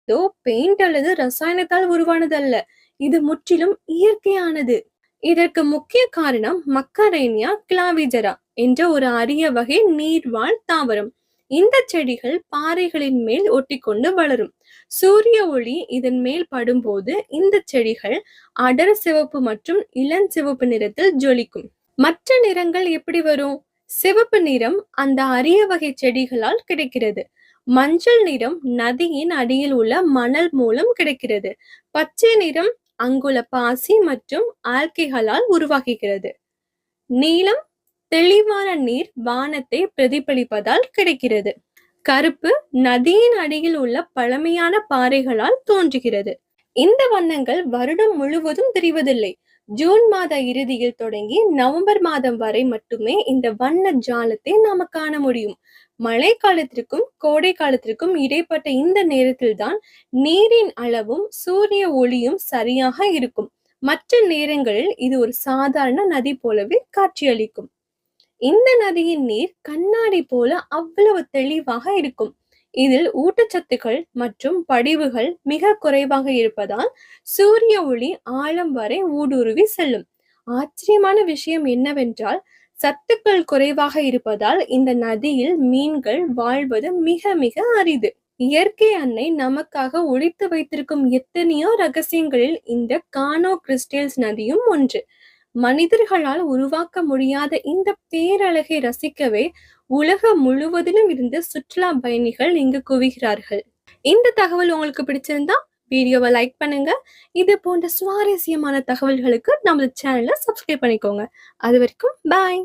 இதோ பெயிண்ட் அல்லது ரசாயனத்தால் உருவானதல்ல. இது முற்றிலும் இயற்கையானது. இதற்கு முக்கிய காரணம் மக்கரேனியா கிளாவிஜரா என்ற ஒரு அரிய வகை நீர்வாழ் தாவரம். இந்த செடிகள் பாறைகளின் மேல் ஒட்டிக்கொண்டு வளரும். சூரிய ஒளி இதன் மேல் படும்போது இந்த செடிகள் அடர் சிவப்பு மற்றும் இளஞ்சிவப்பு நிறத்தில் ஜொலிக்கும். மற்ற நிறங்கள் எப்படி வரும்? சிவப்பு நிறம் அந்த அரிய வகை செடிகளால் கிடைக்கிறது. மஞ்சள் நிறம் நதியின் அடியில் உள்ள மணல் மூலம் கிடைக்கிறது. பச்சை நிறம் அங்குள்ள பாசி மற்றும் ஆல்கைகளால் உருவாகுகிறது. நீலம் தெளிவான நீர் வானத்தை பிரதிபலிப்பதால் கிடைக்கிறது. கருப்பு நதியின் அடியில் உள்ள பழமையான பாறைகளால் தோன்றுகிறது. இந்த வண்ணங்கள் வருடம் முழுவதும் தெரிவதில்லை. ஜூன் மாத இறுதியில் தொடங்கி நவம்பர் மாதம் வரை மட்டுமே இந்த வண்ண ஜாலத்தை நாம காண முடியும். மழை காலத்திற்கும் கோடை காலத்திற்கும் இடைப்பட்ட இந்த நேரத்தில் தான் நீரின் அளவும் சூரிய ஒளியும் சரியாக இருக்கும். மற்ற நேரங்களில் இது ஒரு சாதாரண நதி போலவே காட்சியளிக்கும். இந்த நதியின் நீர் கண்ணாடி போல அவ்வளவு தெளிவாக இருக்கும். இதில் ஊட்டச்சத்துக்கள் மற்றும் படிவுகள் மிக குறைவாக இருப்பதால் சூரிய ஒளி ஆழம் வரை ஊடுருவி செல்லும். ஆச்சரியமான விஷயம் என்னவென்றால் சத்துக்கள் குறைவாக இருப்பதால் இந்த நதியில் மீன்கள் வாழ்வது மிக மிக அரிது. இயற்கை அன்னை நமக்காக ஒளித்து வைத்திருக்கும் எத்தனையோ ரகசியங்களில் இந்த கானோ கிறிஸ்டல்ஸ் நதியும் ஒன்று. மனிதர்களால் உருவாக்க முடியாத இந்த பேரழகை ரசிக்கவே உலகம் முழுவதிலும் இருந்து சுற்றுலா பயணிகள் இங்கு குவிகிறார்கள். இந்த தகவல் உங்களுக்கு பிடிச்சிருந்தா வீடியோவை லைக் பண்ணுங்க. இது போன்ற சுவாரஸ்யமான தகவல்களுக்கு நமது சேனலை சப்ஸ்கிரைப் பண்ணிக்கோங்க. அது வரைக்கும் பாய்.